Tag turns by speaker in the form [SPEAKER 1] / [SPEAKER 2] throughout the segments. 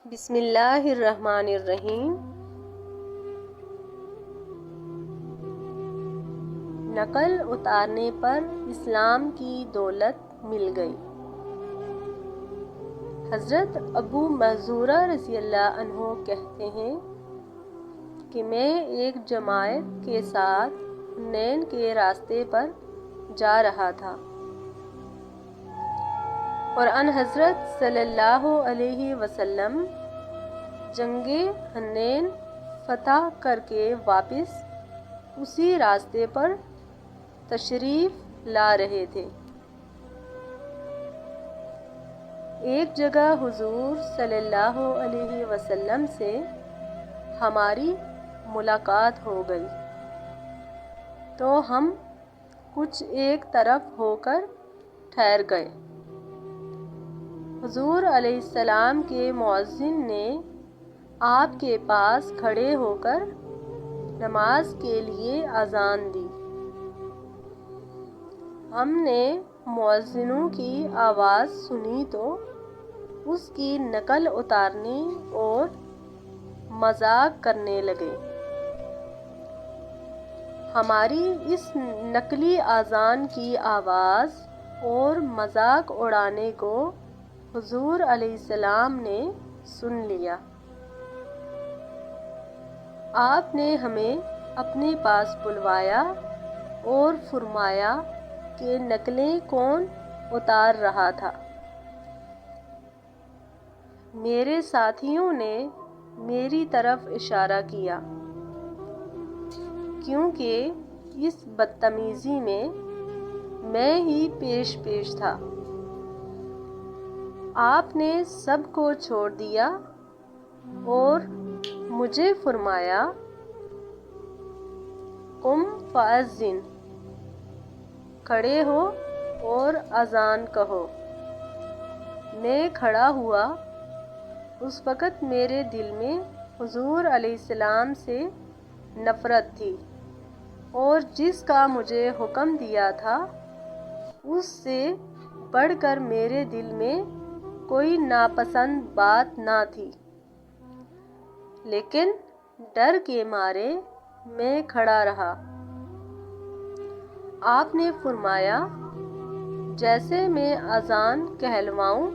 [SPEAKER 1] بسم اللہ الرحمن الرحیم۔ نقل اتارنے پر اسلام کی دولت مل گئی۔ حضرت ابو محذورہ رضی اللہ عنہ کہتے ہیں کہ میں ایک جماعت کے ساتھ حنین کے راستے پر جا رہا تھا اور ان حضرت صلی اللہ علیہ وسلم جنگ حنین فتح کر کے واپس اسی راستے پر تشریف لا رہے تھے۔ ایک جگہ حضور صلی اللہ علیہ وسلم سے ہماری ملاقات ہو گئی تو ہم کچھ ایک طرف ہو کر ٹھہر گئے۔ حضور علیہ السلام کے مؤذن نے آپ کے پاس کھڑے ہو کر نماز کے لیے اذان دی۔ ہم نے مؤذنوں کی آواز سنی تو اس کی نقل اتارنے اور مذاق کرنے لگے۔ ہماری اس نقلی اذان کی آواز اور مذاق اڑانے کو حضور علیہ السلام نے سن لیا۔ آپ نے ہمیں اپنے پاس بلوایا اور فرمایا کہ نقلیں کون اتار رہا تھا؟ میرے ساتھیوں نے میری طرف اشارہ کیا کیونکہ اس بدتمیزی میں ہی پیش تھا۔ آپ نے سب کو چھوڑ دیا اور مجھے فرمایا، قم فاذن، کھڑے ہو اور اذان کہو۔ میں کھڑا ہوا۔ اس وقت میرے دل میں حضور علیہ السلام سے نفرت تھی اور جس کا مجھے حکم دیا تھا اس سے بڑھ کر میرے دل میں کوئی ناپسند بات نہ تھی، لیکن ڈر کے مارے میں کھڑا رہا۔ آپ نے فرمایا، جیسے میں اذان کہلواؤں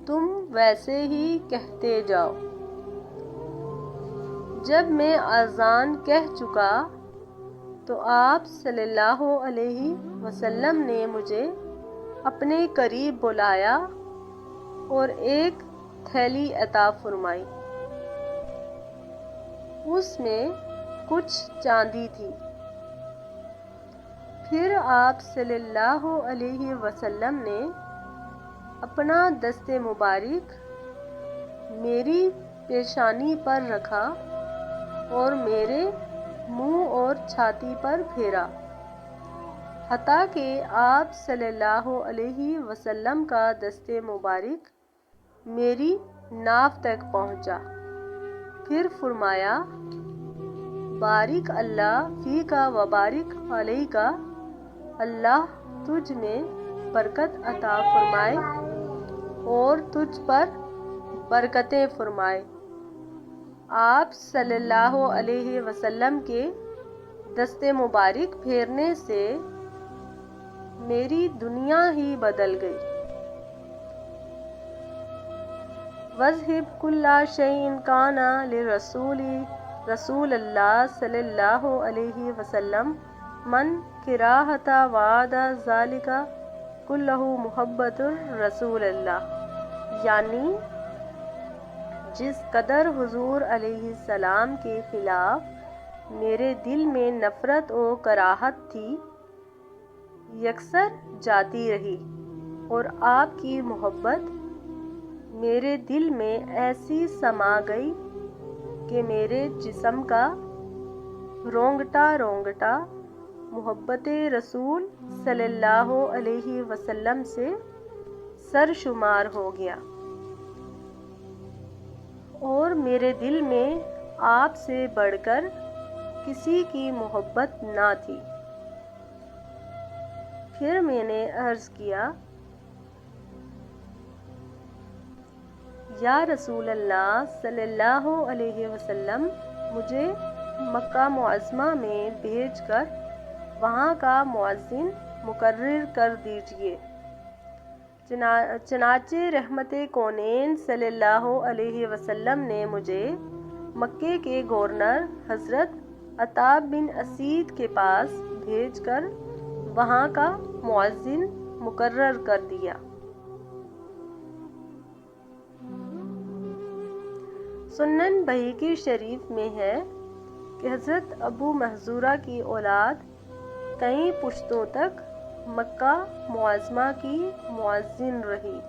[SPEAKER 1] تم ویسے ہی کہتے جاؤ۔ جب میں اذان کہہ چکا تو آپ صلی اللہ علیہ وسلم نے مجھے اپنے قریب بلایا اور ایک تھیلی عطا فرمائی۔ اس میں کچھ چاندی تھی۔ پھر آپ صلی اللہ علیہ وسلم نے اپنا دست مبارک میری پیشانی پر رکھا اور میرے منہ اور چھاتی پر پھیرا، حتیٰ کہ آپ صلی اللہ علیہ وسلم کا دست مبارک میری ناف تک پہنچا۔ پھر فرمایا، بارک اللہ فیک و بارک علیک، اللہ تجھ میں برکت عطا فرمائے اور تجھ پر برکتیں فرمائے۔ آپ صلی اللہ علیہ وسلم کے دست مبارک پھیرنے سے میری دنیا ہی بدل گئی۔ وَاذْهِبْ كُلَّ شَيْءٍ كَانَ رسول اللہ صلی اللہ علیہ وسلم من کراہۃ وعد ذالک کلہ محبت رسول اللہ، یعنی جس قدر حضور علیہ السلام کے خلاف میرے دل میں نفرت و کراہت تھی، یکسر جاتی رہی اور آپ کی محبت میرے دل میں ایسی سما گئی کہ میرے جسم کا رونگٹا محبت رسول صلی اللہ علیہ وسلم سے سرشمار ہو گیا اور میرے دل میں آپ سے بڑھ کر کسی کی محبت نہ تھی۔ پھر میں نے عرض کیا، یا رسول اللہ صلی اللہ علیہ وسلم، مجھے مکہ معظمہ میں بھیج کر وہاں کا مؤذن مقرر کر دیجیے۔ چنانچہ رحمت کونین صلی اللہ علیہ وسلم نے مجھے مکے کے گورنر حضرت عتاب بن اسید کے پاس بھیج کر وہاں کا مؤذن مقرر کر دیا۔ سنن بہقی شریف میں ہے کہ حضرت ابو محذورہ کی اولاد کئی پشتوں تک مکہ معظمہ کی مؤذن رہی۔